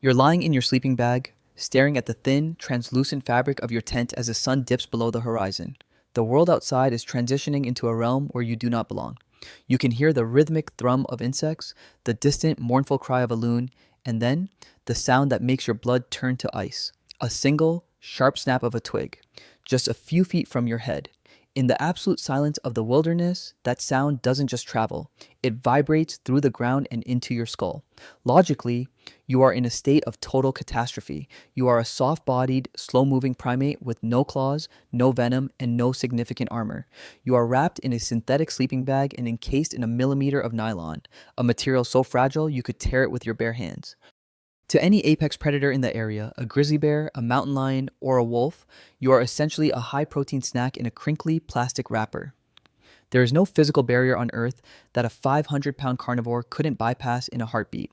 You're lying in your sleeping bag, staring at the thin, translucent fabric of your tent as the sun dips below the horizon. The world outside is transitioning into a realm where you do not belong. You can hear the rhythmic thrum of insects, the distant, mournful cry of a loon, and then the sound that makes your blood turn to ice. A single, sharp snap of a twig, just a few feet from your head. In the absolute silence of the wilderness, that sound doesn't just travel, it vibrates through the ground and into your skull. Logically, you are in a state of total catastrophe. You are a soft-bodied, slow-moving primate with no claws, no venom, and no significant armor. You are wrapped in a synthetic sleeping bag and encased in a millimeter of nylon, a material so fragile you could tear it with your bare hands. To any apex predator in the area, a grizzly bear, a mountain lion, or a wolf, you are essentially a high-protein snack in a crinkly plastic wrapper. There is no physical barrier on Earth that a 500-pound carnivore couldn't bypass in a heartbeat.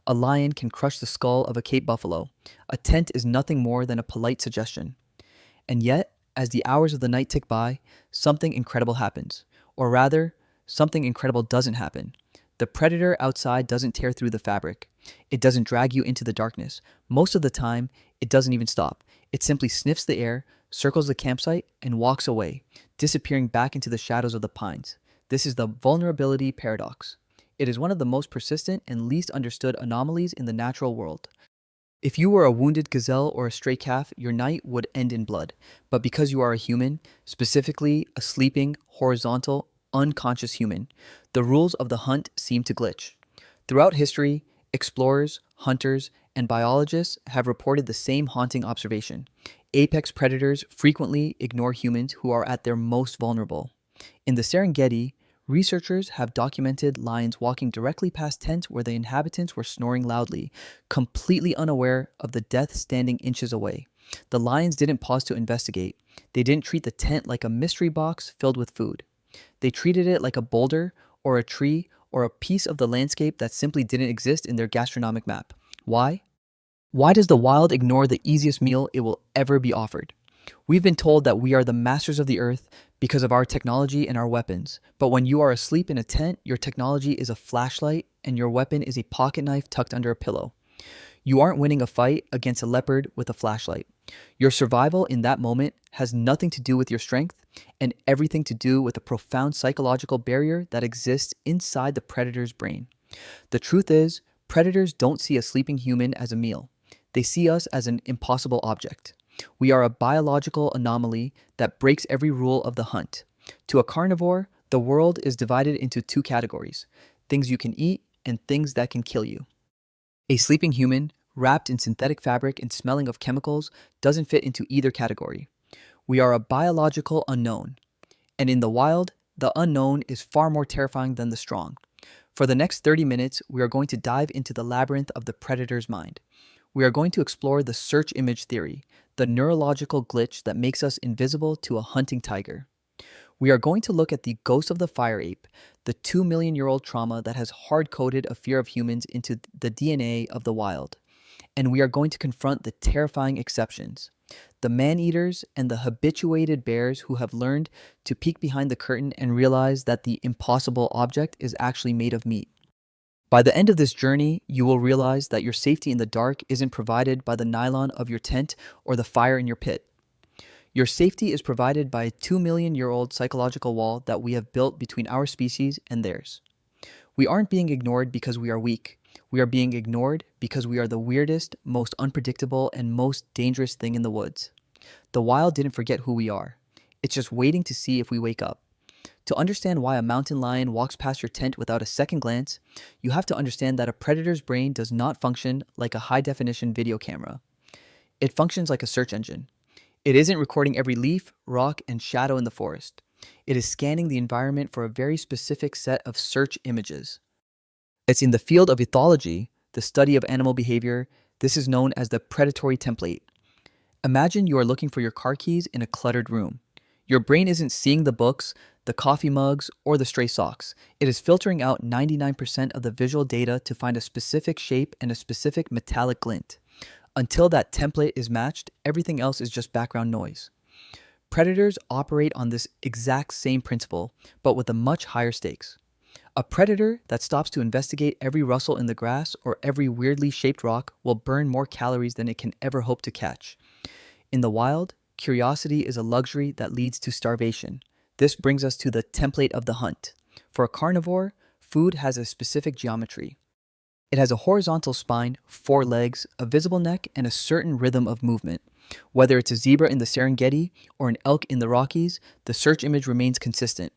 A lion can crush the skull of a Cape buffalo. A tent is nothing more than a polite suggestion. And yet, as the hours of the night tick by, something incredible happens. Or rather, something incredible doesn't happen. The predator outside doesn't tear through the fabric. It doesn't drag you into the darkness. Most of the time, it doesn't even stop. It simply sniffs the air, circles the campsite, and walks away, disappearing back into the shadows of the pines. This is the vulnerability paradox. It is one of the most persistent and least understood anomalies in the natural world. If you were a wounded gazelle or a stray calf, your night would end in blood. But because you are a human, specifically a sleeping, horizontal, unconscious human, the rules of the hunt seem to glitch. Throughout history, explorers, hunters, and biologists have reported the same haunting observation. Apex predators frequently ignore humans who are at their most vulnerable. In the Serengeti, researchers have documented lions walking directly past tents where the inhabitants were snoring loudly, completely unaware of the death standing inches away. The lions didn't pause to investigate. They didn't treat the tent like a mystery box filled with food. They treated it like a boulder or a tree or a piece of the landscape that simply didn't exist in their gastronomic map. Why? Why does the wild ignore the easiest meal it will ever be offered? We've been told that we are the masters of the earth because of our technology and our weapons. But when you are asleep in a tent, your technology is a flashlight and your weapon is a pocket knife tucked under a pillow. You aren't winning a fight against a leopard with a flashlight. Your survival in that moment has nothing to do with your strength and everything to do with a profound psychological barrier that exists inside the predator's brain. The truth is, predators don't see a sleeping human as a meal. They see us as an impossible object. We are a biological anomaly that breaks every rule of the hunt. To a carnivore, the world is divided into two categories: things you can eat and things that can kill you. A sleeping human, wrapped in synthetic fabric and smelling of chemicals, doesn't fit into either category. We are a biological unknown. And in the wild, the unknown is far more terrifying than the strong. For the next 30 minutes, we are going to dive into the labyrinth of the predator's mind. We are going to explore the search image theory, the neurological glitch that makes us invisible to a hunting tiger. We are going to look at the ghost of the fire ape, the 2 million-year-old trauma that has hard-coded a fear of humans into the DNA of the wild. And we are going to confront the terrifying exceptions, the man-eaters and the habituated bears who have learned to peek behind the curtain and realize that the impossible object is actually made of meat. By the end of this journey, you will realize that your safety in the dark isn't provided by the nylon of your tent or the fire in your pit. Your safety is provided by a 2 million-year-old psychological wall that we have built between our species and theirs. We aren't being ignored because we are weak. We are being ignored because we are the weirdest, most unpredictable, and most dangerous thing in the woods. The wild didn't forget who we are. It's just waiting to see if we wake up. To understand why a mountain lion walks past your tent without a second glance, you have to understand that a predator's brain does not function like a high-definition video camera. It functions like a search engine. It isn't recording every leaf, rock, and shadow in the forest. It is scanning the environment for a very specific set of search images. It's in the field of ethology, the study of animal behavior. This is known as the predatory template. Imagine you are looking for your car keys in a cluttered room. Your brain isn't seeing the books, the coffee mugs, or the stray socks. It is filtering out 99% of the visual data to find a specific shape and a specific metallic glint. Until that template is matched, everything else is just background noise. Predators operate on this exact same principle, but with a much higher stakes. A predator that stops to investigate every rustle in the grass or every weirdly shaped rock will burn more calories than it can ever hope to catch. In the wild, curiosity is a luxury that leads to starvation. This brings us to the template of the hunt. For a carnivore, food has a specific geometry. It has a horizontal spine, 4 legs, a visible neck, and a certain rhythm of movement. Whether it's a zebra in the Serengeti or an elk in the Rockies, the search image remains consistent.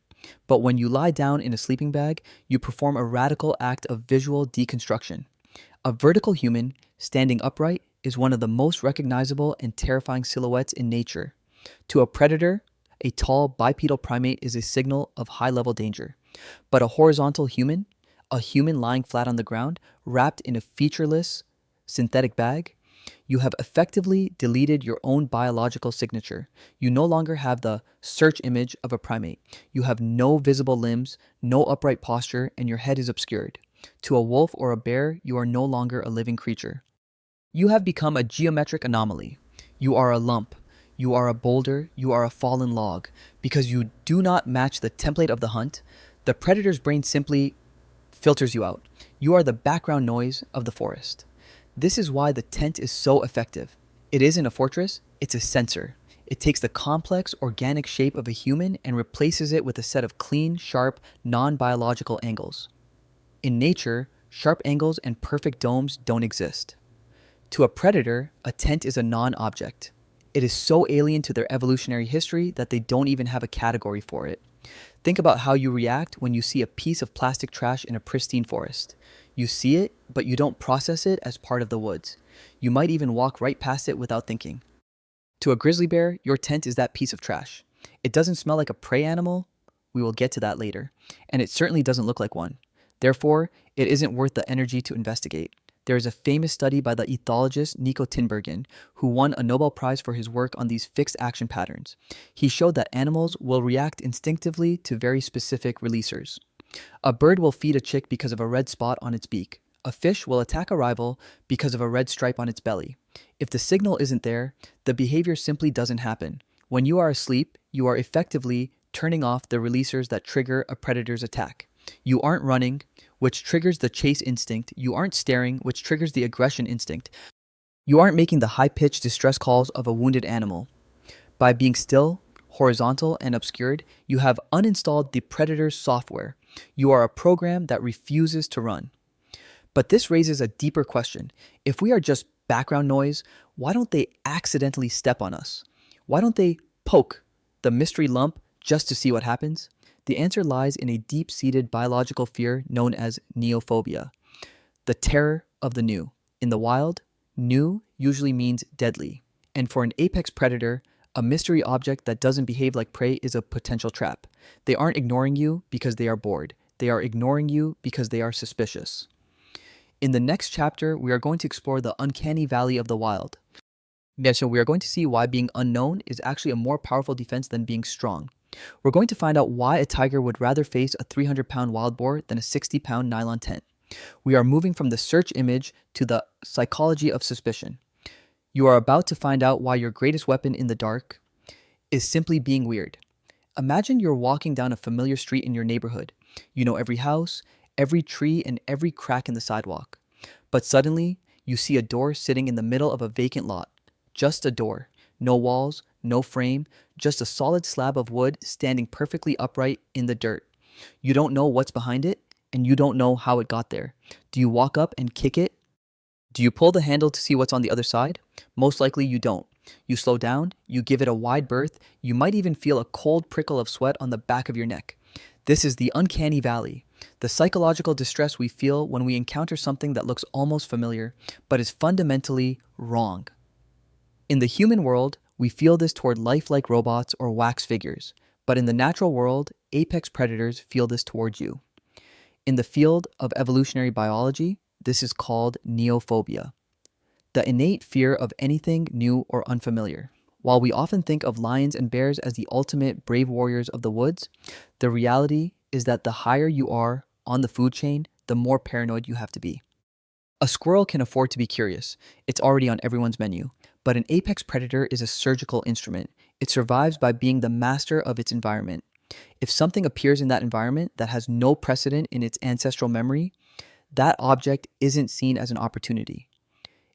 But when you lie down in a sleeping bag, you perform a radical act of visual deconstruction. A vertical human, standing upright, is one of the most recognizable and terrifying silhouettes in nature. To a predator, a tall bipedal primate is a signal of high-level danger. But a horizontal human, a human lying flat on the ground, wrapped in a featureless synthetic bag, you have effectively deleted your own biological signature. You no longer have the search image of a primate. You have no visible limbs, no upright posture, and your head is obscured. To a wolf or a bear, you are no longer a living creature. You have become a geometric anomaly. You are a lump. You are a boulder. You are a fallen log. Because you do not match the template of the hunt, the predator's brain simply filters you out. You are the background noise of the forest. This is why the tent is so effective. It isn't a fortress, it's a sensor. It takes the complex, organic shape of a human and replaces it with a set of clean, sharp, non-biological angles. In nature, sharp angles and perfect domes don't exist. To a predator, a tent is a non-object. It is so alien to their evolutionary history that they don't even have a category for it. Think about how you react when you see a piece of plastic trash in a pristine forest. You see it, but you don't process it as part of the woods. You might even walk right past it without thinking. To a grizzly bear, your tent is that piece of trash. It doesn't smell like a prey animal. We will get to that later. And it certainly doesn't look like one. Therefore, it isn't worth the energy to investigate. There is a famous study by the ethologist Nico Tinbergen, who won a Nobel Prize for his work on these fixed action patterns. He showed that animals will react instinctively to very specific releasers. A bird will feed a chick because of a red spot on its beak. A fish will attack a rival because of a red stripe on its belly. If the signal isn't there, the behavior simply doesn't happen. When you are asleep, you are effectively turning off the releasers that trigger a predator's attack. You aren't running, which triggers the chase instinct. You aren't staring, which triggers the aggression instinct. You aren't making the high-pitched distress calls of a wounded animal. By being still, horizontal, and obscured, you have uninstalled the predator's software. You are a program that refuses to run. But this raises a deeper question. If we are just background noise, why don't they accidentally step on us? Why don't they poke the mystery lump just to see what happens? The answer lies in a deep-seated biological fear known as neophobia, the terror of the new. In the wild, new usually means deadly. And for an apex predator, a mystery object that doesn't behave like prey is a potential trap. They aren't ignoring you because they are bored. They are ignoring you because they are suspicious. In the next chapter, we are going to explore the uncanny valley of the wild. So we are going to see why being unknown is actually a more powerful defense than being strong. We're going to find out why a tiger would rather face a 300-pound wild boar than a 60-pound nylon tent. We are moving from the search image to the psychology of suspicion. You are about to find out why your greatest weapon in the dark is simply being weird. Imagine you're walking down a familiar street in your neighborhood. You know every house, every tree, and every crack in the sidewalk. But suddenly, you see a door sitting in the middle of a vacant lot. Just a door. No walls, no frame, just a solid slab of wood standing perfectly upright in the dirt. You don't know what's behind it, and you don't know how it got there. Do you walk up and kick it? Do you pull the handle to see what's on the other side? Most likely you don't. You slow down, you give it a wide berth, you might even feel a cold prickle of sweat on the back of your neck. This is the uncanny valley, the psychological distress we feel when we encounter something that looks almost familiar, but is fundamentally wrong. In the human world, we feel this toward lifelike robots or wax figures, but in the natural world, apex predators feel this toward you. In the field of evolutionary biology, this is called neophobia, the innate fear of anything new or unfamiliar. While we often think of lions and bears as the ultimate brave warriors of the woods, the reality is that the higher you are on the food chain, the more paranoid you have to be. A squirrel can afford to be curious. It's already on everyone's menu. But an apex predator is a surgical instrument. It survives by being the master of its environment. If something appears in that environment that has no precedent in its ancestral memory, that object isn't seen as an opportunity.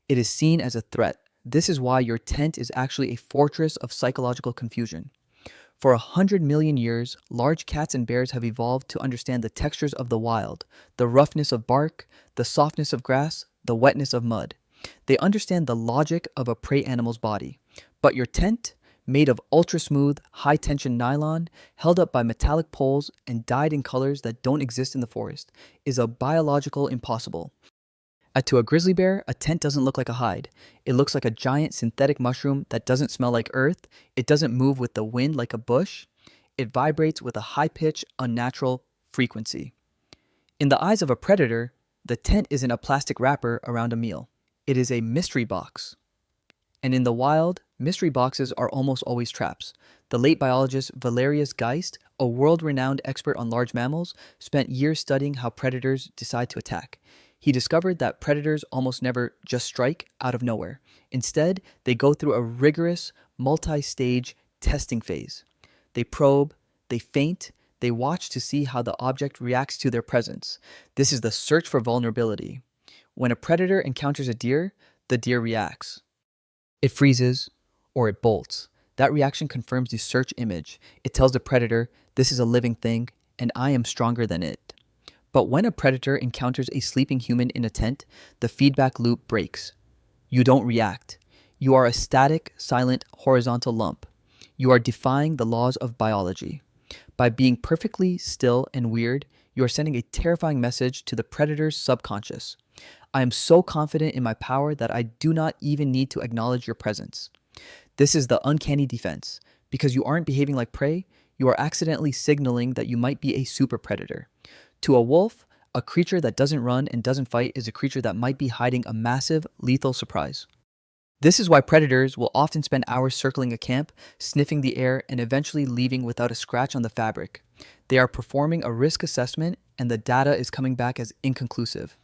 It is seen as a threat. This is why your tent is actually a fortress of psychological confusion. For 100 million years, large cats and bears have evolved to understand the textures of the wild, the roughness of bark, the softness of grass, the wetness of mud. They understand the logic of a prey animal's body. But your tent, made of ultra smooth, high tension nylon, held up by metallic poles and dyed in colors that don't exist in the forest, is a biological impossible. To a grizzly bear, a tent doesn't look like a hide. It looks like a giant synthetic mushroom that doesn't smell like earth. It doesn't move with the wind like a bush. It vibrates with a high-pitched, unnatural frequency. In the eyes of a predator, the tent isn't a plastic wrapper around a meal. It is a mystery box. And in the wild, mystery boxes are almost always traps. The late biologist Valerius Geist, a world-renowned expert on large mammals, spent years studying how predators decide to attack. He discovered that predators almost never just strike out of nowhere. Instead, they go through a rigorous, multi-stage testing phase. They probe, they feint, they watch to see how the object reacts to their presence. This is the search for vulnerability. When a predator encounters a deer, the deer reacts. It freezes or it bolts. That reaction confirms the search image. It tells the predator, this is a living thing and I am stronger than it. But when a predator encounters a sleeping human in a tent, the feedback loop breaks. You don't react. You are a static, silent, horizontal lump. You are defying the laws of biology. By being perfectly still and weird, you are sending a terrifying message to the predator's subconscious. I am so confident in my power that I do not even need to acknowledge your presence. This is the uncanny defense. Because you aren't behaving like prey, you are accidentally signaling that you might be a super predator. To a wolf, a creature that doesn't run and doesn't fight is a creature that might be hiding a massive, lethal surprise. This is why predators will often spend hours circling a camp, sniffing the air, and eventually leaving without a scratch on the fabric. They are performing a risk assessment, and the data is coming back as inconclusive.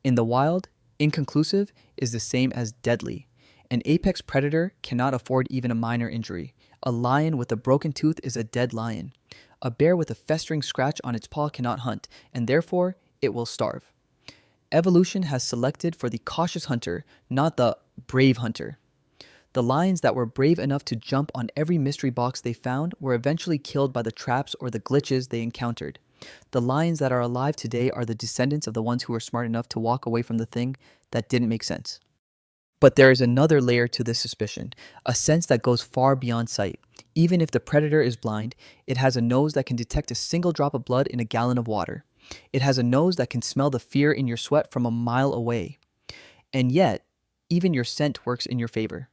In the wild, inconclusive is the same as deadly. An apex predator cannot afford even a minor injury. A lion with a broken tooth is a dead lion. A bear with a festering scratch on its paw cannot hunt, and therefore it will starve. Evolution has selected for the cautious hunter, not the brave hunter. The lions that were brave enough to jump on every mystery box they found were eventually killed by the traps or the glitches they encountered. The lions that are alive today are the descendants of the ones who were smart enough to walk away from the thing that didn't make sense. But there is another layer to this suspicion, a sense that goes far beyond sight. Even if the predator is blind, it has a nose that can detect a single drop of blood in a gallon of water. It has a nose that can smell the fear in your sweat from a mile away. And yet, even your scent works in your favor.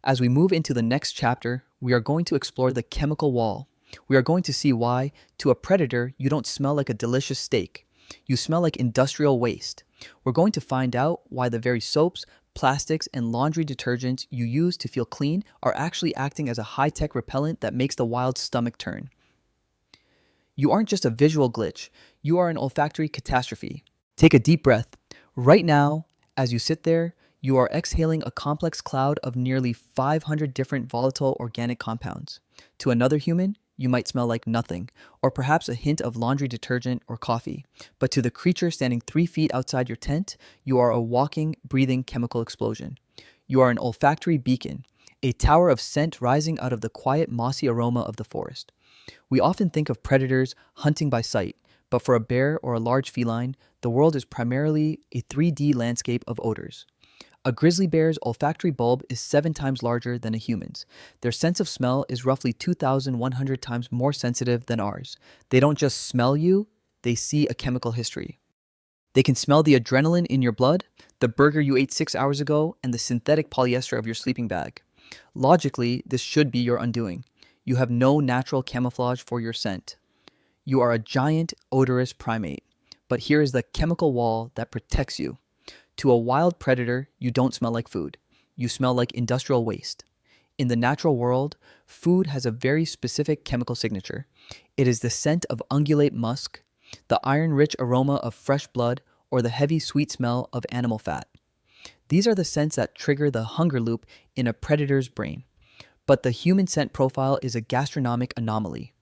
As we move into the next chapter, we are going to explore the chemical wall. We are going to see why, to a predator, you don't smell like a delicious steak. You smell like industrial waste. We're going to find out why the very soaps, plastics, and laundry detergents you use to feel clean are actually acting as a high-tech repellent that makes the wild's stomach turn. You aren't just a visual glitch, you are an olfactory catastrophe. Take a deep breath. Right now, as you sit there, you are exhaling a complex cloud of nearly 500 different volatile organic compounds. To another human, you might smell like nothing, or perhaps a hint of laundry detergent or coffee. But to the creature standing 3 feet outside your tent, you are a walking, breathing chemical explosion. You are an olfactory beacon, a tower of scent rising out of the quiet, mossy aroma of the forest. We often think of predators hunting by sight, but for a bear or a large feline, the world is primarily a 3D landscape of odors. A grizzly bear's olfactory bulb is 7 times larger than a human's. Their sense of smell is roughly 2,100 times more sensitive than ours. They don't just smell you, they see a chemical history. They can smell the adrenaline in your blood, the burger you ate 6 hours ago, and the synthetic polyester of your sleeping bag. Logically, this should be your undoing. You have no natural camouflage for your scent. You are a giant, odorous primate. But here is the chemical wall that protects you. To a wild predator, you don't smell like food. You smell like industrial waste. In the natural world, food has a very specific chemical signature. It is the scent of ungulate musk, the iron-rich aroma of fresh blood, or the heavy, sweet smell of animal fat. These are the scents that trigger the hunger loop in a predator's brain. But the human scent profile is a gastronomic anomaly.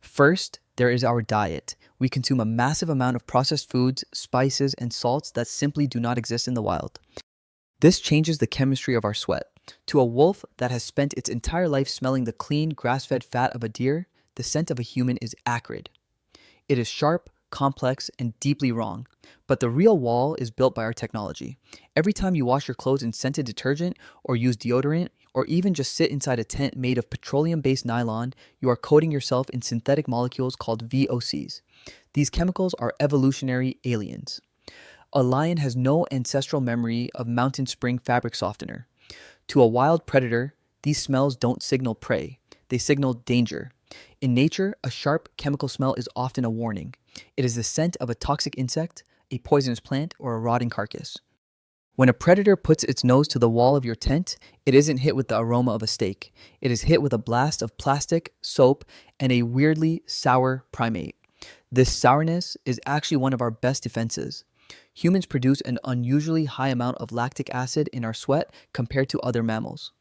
First, there is our diet. We consume a massive amount of processed foods, spices, and salts that simply do not exist in the wild. This changes the chemistry of our sweat. To a wolf that has spent its entire life smelling the clean, grass-fed fat of a deer, the scent of a human is acrid. It is sharp, complex, and deeply wrong. But the real wall is built by our technology. Every time you wash your clothes in scented detergent, or use deodorant, or even just sit inside a tent made of petroleum-based nylon, you are coating yourself in synthetic molecules called VOCs. These chemicals are evolutionary aliens. A lion has no ancestral memory of mountain spring fabric softener. To a wild predator, these smells don't signal prey, they signal danger. In nature, a sharp chemical smell is often a warning. It is the scent of a toxic insect, a poisonous plant, or a rotting carcass. When a predator puts its nose to the wall of your tent, it isn't hit with the aroma of a steak. It is hit with a blast of plastic, soap, and a weirdly sour primate. This sourness is actually one of our best defenses. Humans produce an unusually high amount of lactic acid in our sweat compared to other mammals.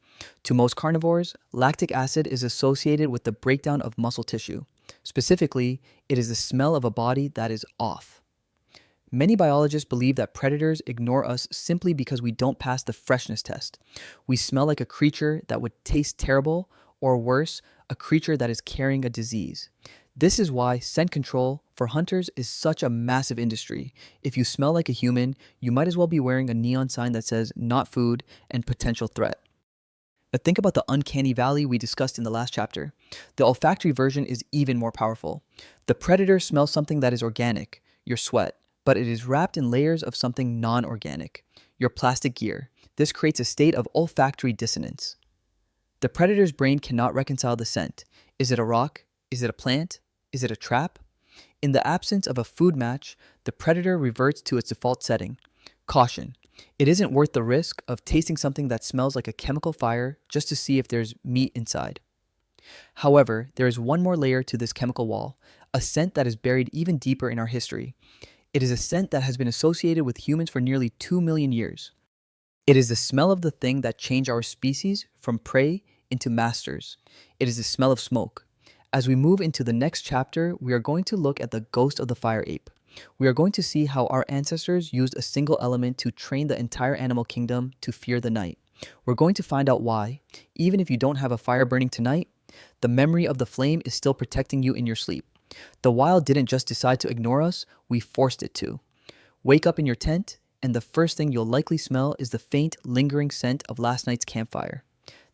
To most carnivores, lactic acid is associated with the breakdown of muscle tissue. Specifically, it is the smell of a body that is off. Many biologists believe that predators ignore us simply because we don't pass the freshness test. We smell like a creature that would taste terrible, or worse, a creature that is carrying a disease. This is why scent control for hunters is such a massive industry. If you smell like a human, you might as well be wearing a neon sign that says "not food" and "potential threat." But think about the uncanny valley we discussed in the last chapter. The olfactory version is even more powerful. The predator smells something that is organic, your sweat, but it is wrapped in layers of something non-organic, your plastic gear. This creates a state of olfactory dissonance. The predator's brain cannot reconcile the scent. Is it a rock? Is it a plant? Is it a trap? In the absence of a food match, the predator reverts to its default setting. Caution. It isn't worth the risk of tasting something that smells like a chemical fire just to see if there's meat inside. However, there is one more layer to this chemical wall, a scent that is buried even deeper in our history. It is a scent that has been associated with humans for nearly 2 million years. It is the smell of the thing that changed our species from prey into masters. It is the smell of smoke. As we move into the next chapter, we are going to look at the ghost of the fire ape. We are going to see how our ancestors used a single element to train the entire animal kingdom to fear the night. We're going to find out why, even if you don't have a fire burning tonight, the memory of the flame is still protecting you in your sleep. The wild didn't just decide to ignore us, we forced it to. Wake up in your tent, and the first thing you'll likely smell is the faint, lingering scent of last night's campfire.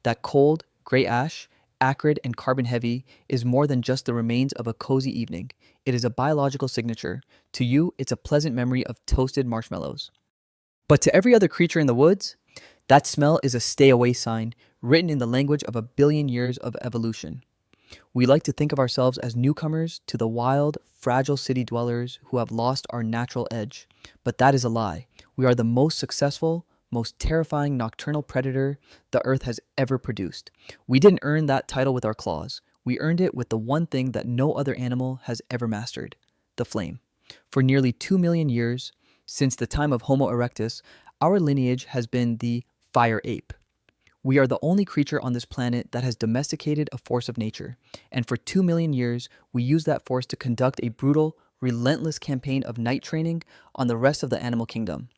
That cold, gray ash, acrid and carbon-heavy, is more than just the remains of a cozy evening. It is a biological signature. To you, it's a pleasant memory of toasted marshmallows. But to every other creature in the woods, that smell is a stay-away sign, written in the language of 1 billion years of evolution. We like to think of ourselves as newcomers to the wild, fragile city dwellers who have lost our natural edge. But that is a lie. We are the most successful, most terrifying nocturnal predator the earth has ever produced. We didn't earn that title with our claws. We earned it with the one thing that no other animal has ever mastered, the flame. For nearly 2 million years, since the time of Homo erectus, our lineage has been the fire ape. We are the only creature on this planet that has domesticated a force of nature, and for 2 million years, we used that force to conduct a brutal, relentless campaign of night training on the rest of the animal kingdom.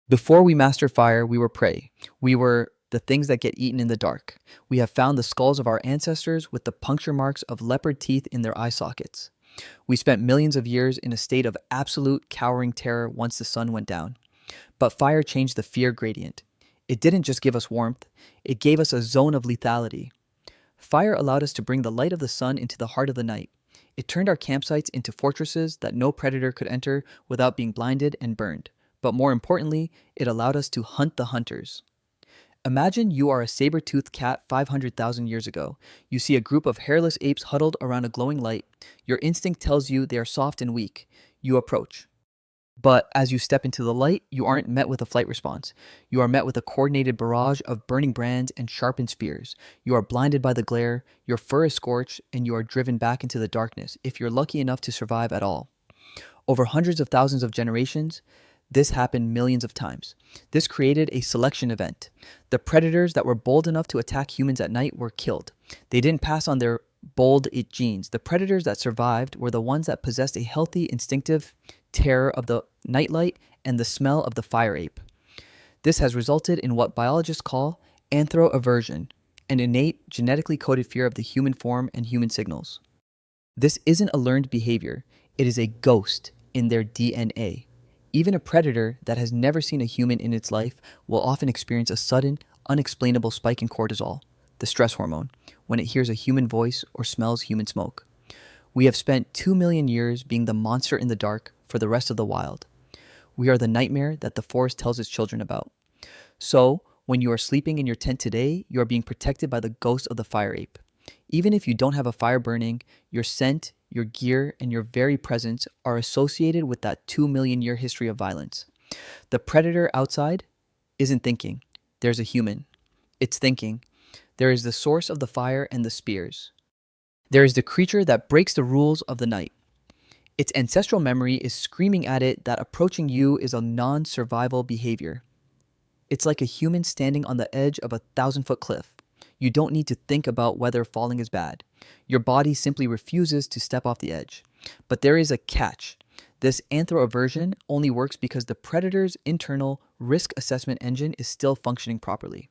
Before we mastered fire, we were prey. We were the things that get eaten in the dark. We have found the skulls of our ancestors with the puncture marks of leopard teeth in their eye sockets. We spent millions of years in a state of absolute cowering terror once the sun went down. But fire changed the fear gradient. It didn't just give us warmth, it gave us a zone of lethality. Fire allowed us to bring the light of the sun into the heart of the night. It turned our campsites into fortresses that no predator could enter without being blinded and burned. But more importantly, it allowed us to hunt the hunters. Imagine you are a saber-toothed cat 500,000 years ago. You see a group of hairless apes huddled around a glowing light. Your instinct tells you they are soft and weak. You approach. But as you step into the light, you aren't met with a flight response. You are met with a coordinated barrage of burning brands and sharpened spears. You are blinded by the glare, your fur is scorched, and you are driven back into the darkness, if you're lucky enough to survive at all. Over hundreds of thousands of generations, this happened millions of times. This created a selection event. The predators that were bold enough to attack humans at night were killed. They didn't pass on their bold it genes. The predators that survived were the ones that possessed a healthy, instinctive terror of the nightlight and the smell of the fire ape. This has resulted in what biologists call anthro-aversion, an innate, genetically coded fear of the human form and human signals. This isn't a learned behavior, it is a ghost in their DNA. Even a predator that has never seen a human in its life will often experience a sudden, unexplainable spike in cortisol, the stress hormone, when it hears a human voice or smells human smoke. We have spent 2 million years being the monster in the dark for the rest of the wild. We are the nightmare that the forest tells its children about. So, when you are sleeping in your tent today, you are being protected by the ghost of the fire ape. Even if you don't have a fire burning, your scent, your gear, and your very presence are associated with that 2 million year history of violence. The predator outside isn't thinking. There's a human. It's thinking. There is the source of the fire and the spears. There is the creature that breaks the rules of the night. Its ancestral memory is screaming at it that approaching you is a non-survival behavior. It's like a human standing on the edge of a 1,000-foot cliff. You don't need to think about whether falling is bad. Your body simply refuses to step off the edge. But there is a catch. This anthro-aversion only works because the predator's internal risk assessment engine is still functioning properly.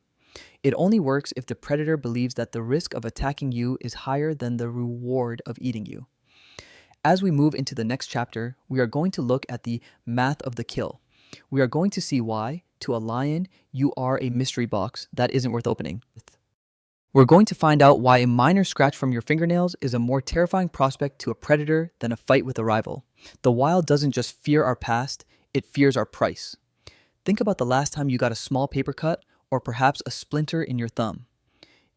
It only works if the predator believes that the risk of attacking you is higher than the reward of eating you. As we move into the next chapter, we are going to look at the math of the kill. We are going to see why, to a lion, you are a mystery box that isn't worth opening. We're going to find out why a minor scratch from your fingernails is a more terrifying prospect to a predator than a fight with a rival. The wild doesn't just fear our past, it fears our price. Think about the last time you got a small paper cut or perhaps a splinter in your thumb.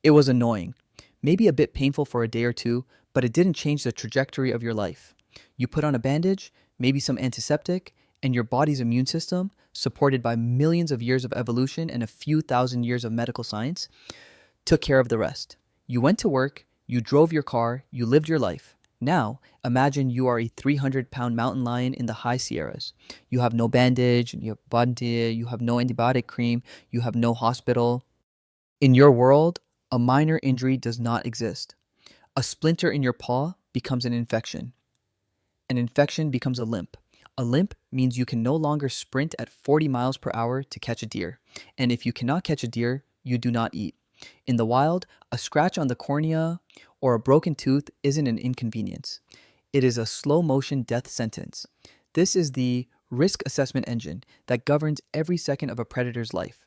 It was annoying, maybe a bit painful for a day or two, but it didn't change the trajectory of your life. You put on a bandage, maybe some antiseptic, and your body's immune system, supported by millions of years of evolution and a few thousand years of medical science, took care of the rest. You went to work, you drove your car, you lived your life. Now, imagine you are a 300-pound mountain lion in the high Sierras. You have no bandage, you have bandage, you have no antibiotic cream, you have no hospital. In your world, a minor injury does not exist. A splinter in your paw becomes an infection. An infection becomes a limp. A limp means you can no longer sprint at 40 miles per hour to catch a deer. And if you cannot catch a deer, you do not eat. In the wild, a scratch on the cornea or a broken tooth isn't an inconvenience. It is a slow-motion death sentence. This is the risk assessment engine that governs every second of a predator's life.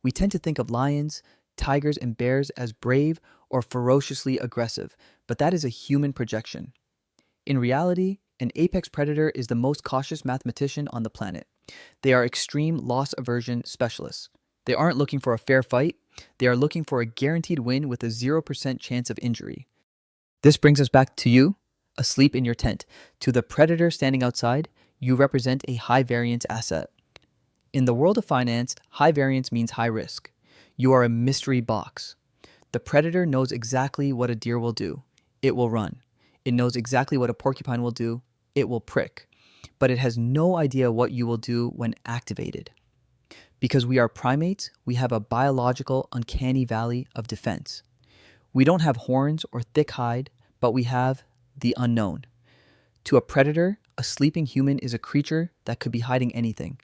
We tend to think of lions, tigers, and bears as brave or ferociously aggressive, but that is a human projection. In reality, an apex predator is the most cautious mathematician on the planet. They are extreme loss aversion specialists. They aren't looking for a fair fight. They are looking for a guaranteed win with a 0% chance of injury. This brings us back to you, asleep in your tent. To the predator standing outside, you represent a high variance asset. In the world of finance, high variance means high risk. You are a mystery box. The predator knows exactly what a deer will do. It will run. It knows exactly what a porcupine will do. It will prick. But it has no idea what you will do when activated. Because we are primates, we have a biological uncanny valley of defense. We don't have horns or thick hide, but we have the unknown. To a predator, a sleeping human is a creature that could be hiding anything.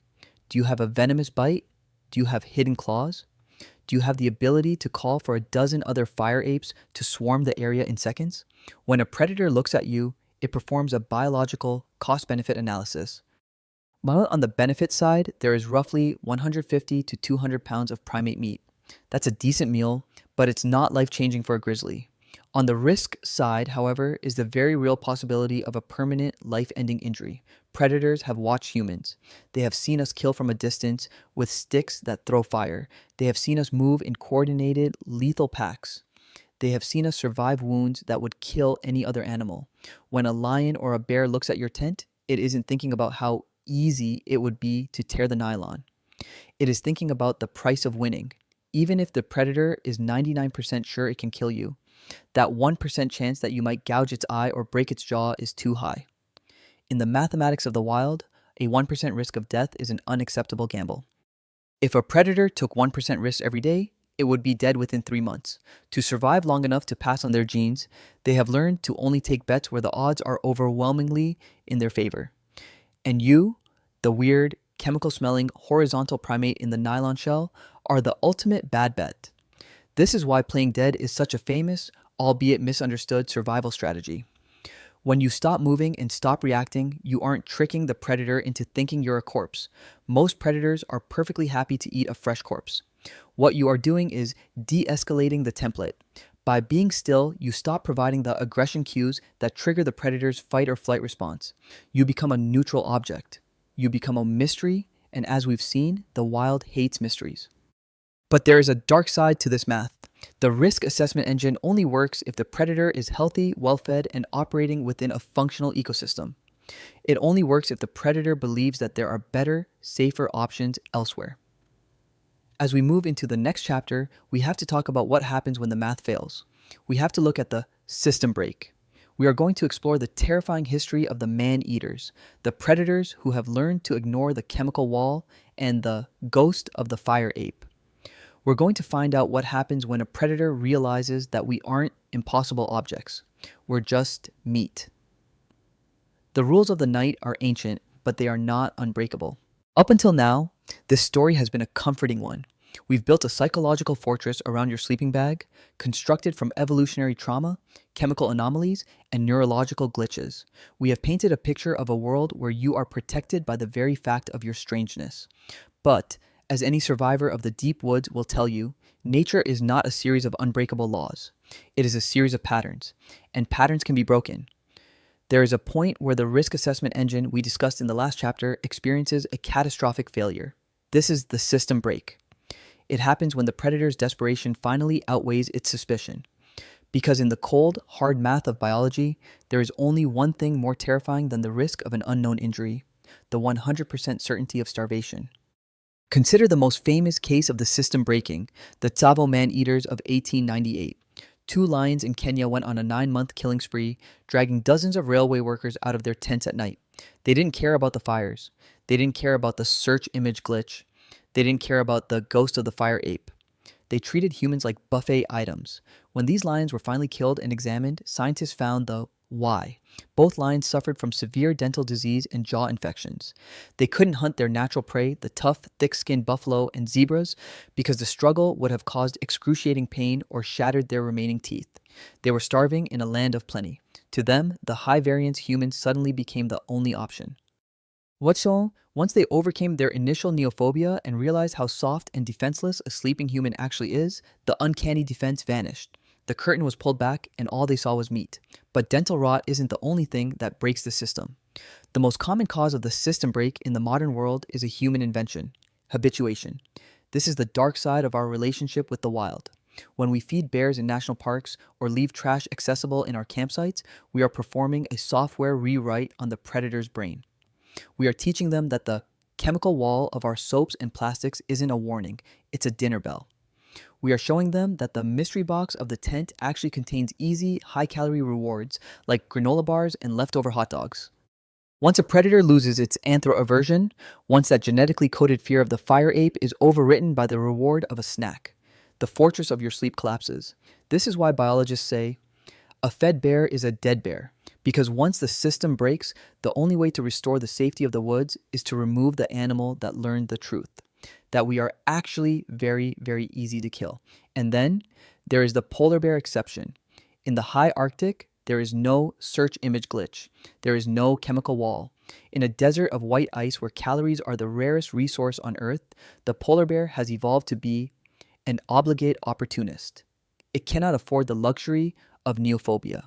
Do you have a venomous bite? Do you have hidden claws? Do you have the ability to call for a dozen other fire apes to swarm the area in seconds? When a predator looks at you, it performs a biological cost-benefit analysis. While on the benefit side, there is roughly 150 to 200 pounds of primate meat. That's a decent meal, but it's not life-changing for a grizzly. On the risk side, however, is the very real possibility of a permanent, life-ending injury. Predators have watched humans. They have seen us kill from a distance with sticks that throw fire. They have seen us move in coordinated, lethal packs. They have seen us survive wounds that would kill any other animal. When a lion or a bear looks at your tent, it isn't thinking about how easy it would be to tear the nylon. It is thinking about the price of winning. Even if the predator is 99% sure it can kill you, that 1% chance that you might gouge its eye or break its jaw is too high. In the mathematics of the wild, a 1% risk of death is an unacceptable gamble. If a predator took 1% risk every day, it would be dead within 3 months. To survive long enough to pass on their genes, they have learned to only take bets where the odds are overwhelmingly in their favor. And you, the weird, chemical smelling, horizontal primate in the nylon shell, are the ultimate bad bet. This is why playing dead is such a famous, albeit misunderstood, survival strategy. When you stop moving and stop reacting, you aren't tricking the predator into thinking you're a corpse. Most predators are perfectly happy to eat a fresh corpse. What you are doing is de-escalating the template. By being still, you stop providing the aggression cues that trigger the predator's fight or flight response. You become a neutral object. You become a mystery, and as we've seen, the wild hates mysteries. But there is a dark side to this math. The risk assessment engine only works if the predator is healthy, well-fed, and operating within a functional ecosystem. It only works if the predator believes that there are better, safer options elsewhere. As we move into the next chapter, we have to talk about what happens when the math fails. We have to look at the system break. We are going to explore the terrifying history of the man-eaters, the predators who have learned to ignore the chemical wall, and the ghost of the fire ape. We're going to find out what happens when a predator realizes that we aren't impossible objects. We're just meat. The rules of the night are ancient, but they are not unbreakable. Up until now, this story has been a comforting one. We've built a psychological fortress around your sleeping bag, constructed from evolutionary trauma, chemical anomalies, and neurological glitches. We have painted a picture of a world where you are protected by the very fact of your strangeness. But as any survivor of the deep woods will tell you, nature is not a series of unbreakable laws. It is a series of patterns, and patterns can be broken. There is a point where the risk assessment engine we discussed in the last chapter experiences a catastrophic failure. This is the system break. It happens when the predator's desperation finally outweighs its suspicion. Because in the cold, hard math of biology, there is only one thing more terrifying than the risk of an unknown injury: the 100% certainty of starvation. Consider the most famous case of the system breaking, the Tsavo man-eaters of 1898. 2 lions in Kenya went on a 9-month killing spree, dragging dozens of railway workers out of their tents at night. They didn't care about the fires. They didn't care about the search image glitch. They didn't care about the ghost of the fire ape. They treated humans like buffet items. When these lions were finally killed and examined, scientists found the why. Both lions suffered from severe dental disease and jaw infections. They couldn't hunt their natural prey, the tough, thick-skinned buffalo and zebras, because the struggle would have caused excruciating pain or shattered their remaining teeth. They were starving in a land of plenty. To them, the high-variance humans suddenly became the only option. What's so? Once they overcame their initial neophobia and realized how soft and defenseless a sleeping human actually is, the uncanny defense vanished. The curtain was pulled back and all they saw was meat. But dental rot isn't the only thing that breaks the system. The most common cause of the system break in the modern world is a human invention: habituation. This is the dark side of our relationship with the wild. When we feed bears in national parks or leave trash accessible in our campsites, we are performing a software rewrite on the predator's brain. We are teaching them that the chemical wall of our soaps and plastics isn't a warning, it's a dinner bell. We are showing them that the mystery box of the tent actually contains easy, high-calorie rewards like granola bars and leftover hot dogs. Once a predator loses its anthro-aversion, once that genetically coded fear of the fire ape is overwritten by the reward of a snack, the fortress of your sleep collapses. This is why biologists say, a fed bear is a dead bear, because once the system breaks, the only way to restore the safety of the woods is to remove the animal that learned the truth, that we are actually very, very easy to kill. And then there is the polar bear exception. In the high Arctic, there is no search image glitch. There is no chemical wall. In a desert of white ice where calories are the rarest resource on Earth, the polar bear has evolved to be an obligate opportunist. It cannot afford the luxury of neophobia.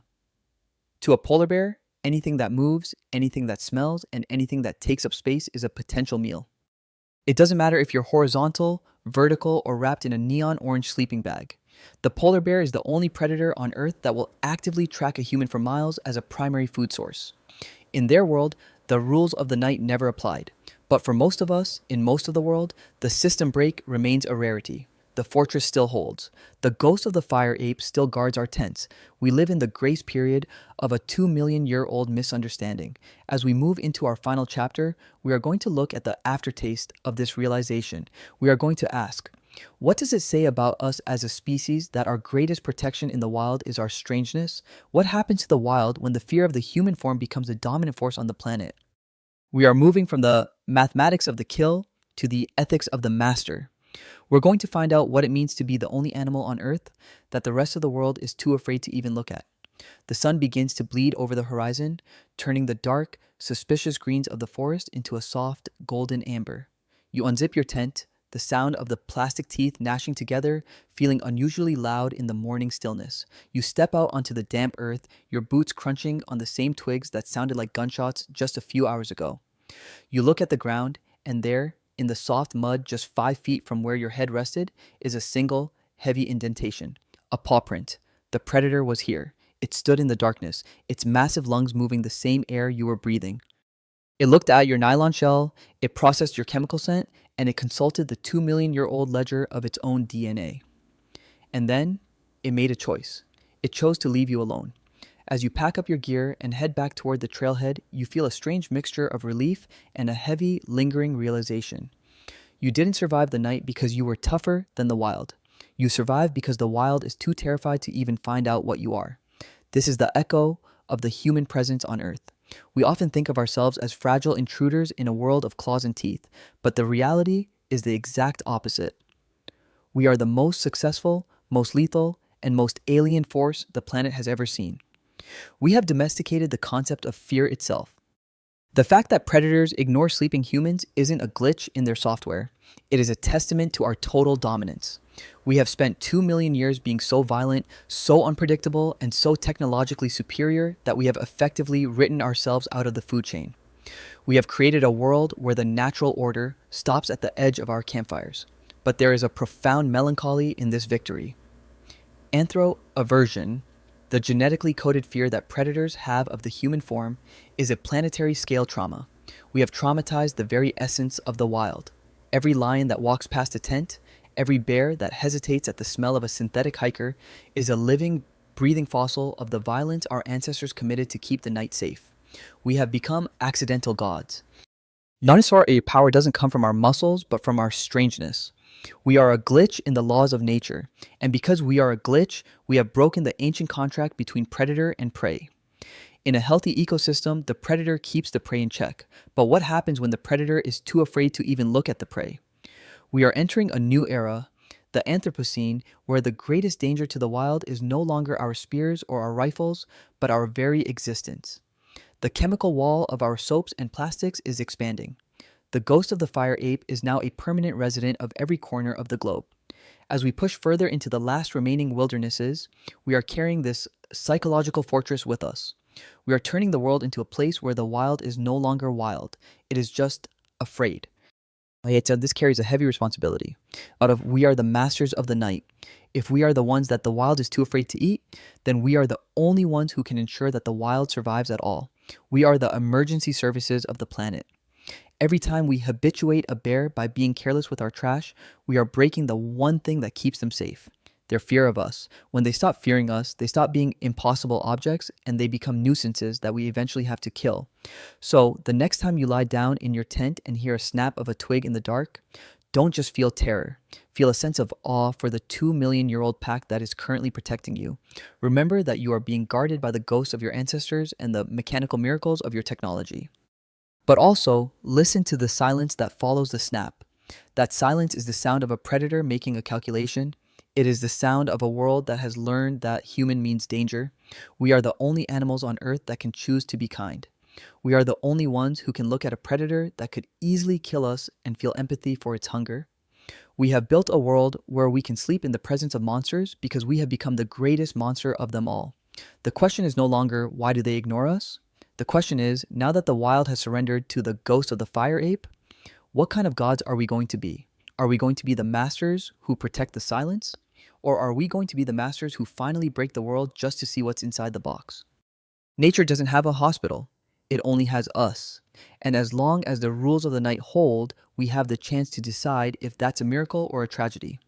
To a polar bear, anything that moves, anything that smells, and anything that takes up space is a potential meal. It doesn't matter if you're horizontal, vertical, or wrapped in a neon orange sleeping bag. The polar bear is the only predator on Earth that will actively track a human for miles as a primary food source. In their world, the rules of the night never applied. But for most of us, in most of the world, the system break remains a rarity. The fortress still holds. The ghost of the fire ape still guards our tents. We live in the grace period of a 2 million-year-old misunderstanding. As we move into our final chapter, we are going to look at the aftertaste of this realization. We are going to ask, What does it say about us as a species that our greatest protection in the wild is our strangeness? What happens to the wild when the fear of the human form becomes the dominant force on the planet? We are moving from the mathematics of the kill to the ethics of the master. We're going to find out what it means to be the only animal on Earth that the rest of the world is too afraid to even look at. The sun begins to bleed over the horizon, turning the dark, suspicious greens of the forest into a soft, golden amber. You unzip your tent, the sound of the plastic teeth gnashing together, feeling unusually loud in the morning stillness. You step out onto the damp earth, your boots crunching on the same twigs that sounded like gunshots just a few hours ago. You look at the ground, and there, in the soft mud just 5 feet from where your head rested, is a single, heavy indentation. A paw print. The predator was here. It stood in the darkness, its massive lungs moving the same air you were breathing. It looked at your nylon shell, it processed your chemical scent, and it consulted the 2 million-year-old ledger of its own DNA. And then, it made a choice. It chose to leave you alone. As you pack up your gear and head back toward the trailhead, you feel a strange mixture of relief and a heavy, lingering realization. You didn't survive the night because you were tougher than the wild. You survived because the wild is too terrified to even find out what you are. This is the echo of the human presence on Earth. We often think of ourselves as fragile intruders in a world of claws and teeth, but the reality is the exact opposite. We are the most successful, most lethal, and most alien force the planet has ever seen. We have domesticated the concept of fear itself. The fact that predators ignore sleeping humans isn't a glitch in their software. It is a testament to our total dominance. We have spent 2 million years being so violent, so unpredictable, and so technologically superior that we have effectively written ourselves out of the food chain. We have created a world where the natural order stops at the edge of our campfires. But there is a profound melancholy in this victory. Anthro-aversion, the genetically coded fear that predators have of the human form, is a planetary scale trauma. We have traumatized the very essence of the wild. Every lion that walks past a tent, every bear that hesitates at the smell of a synthetic hiker is a living, breathing fossil of the violence our ancestors committed to keep the night safe. We have become accidental gods. Dinosaur power doesn't come from our muscles, but from our strangeness. We are a glitch in the laws of nature, and because we are a glitch, we have broken the ancient contract between predator and prey. In a healthy ecosystem, the predator keeps the prey in check, but what happens when the predator is too afraid to even look at the prey? We are entering a new era, the Anthropocene, where the greatest danger to the wild is no longer our spears or our rifles, but our very existence. The chemical wall of our soaps and plastics is expanding. The ghost of the fire ape is now a permanent resident of every corner of the globe. As we push further into the last remaining wildernesses, we are carrying this psychological fortress with us. We are turning the world into a place where the wild is no longer wild. It is just afraid. This carries a heavy responsibility. Out of we are the masters of the night. If we are the ones that the wild is too afraid to eat, then we are the only ones who can ensure that the wild survives at all. We are the emergency services of the planet. Every time we habituate a bear by being careless with our trash, we are breaking the one thing that keeps them safe. Their fear of us. When they stop fearing us, they stop being impossible objects and they become nuisances that we eventually have to kill. So the next time you lie down in your tent and hear a snap of a twig in the dark, don't just feel terror. Feel a sense of awe for the 2 million-year-old pack that is currently protecting you. Remember that you are being guarded by the ghosts of your ancestors and the mechanical miracles of your technology. But also, listen to the silence that follows the snap. That silence is the sound of a predator making a calculation. It is the sound of a world that has learned that human means danger. We are the only animals on Earth that can choose to be kind. We are the only ones who can look at a predator that could easily kill us and feel empathy for its hunger. We have built a world where we can sleep in the presence of monsters because we have become the greatest monster of them all. The question is no longer, why do they ignore us? The question is, now that the wild has surrendered to the ghost of the fire ape, what kind of gods are we going to be? Are we going to be the masters who protect the silence? Or are we going to be the masters who finally break the world just to see what's inside the box? Nature doesn't have a hospital. It only has us. And as long as the rules of the night hold, we have the chance to decide if that's a miracle or a tragedy.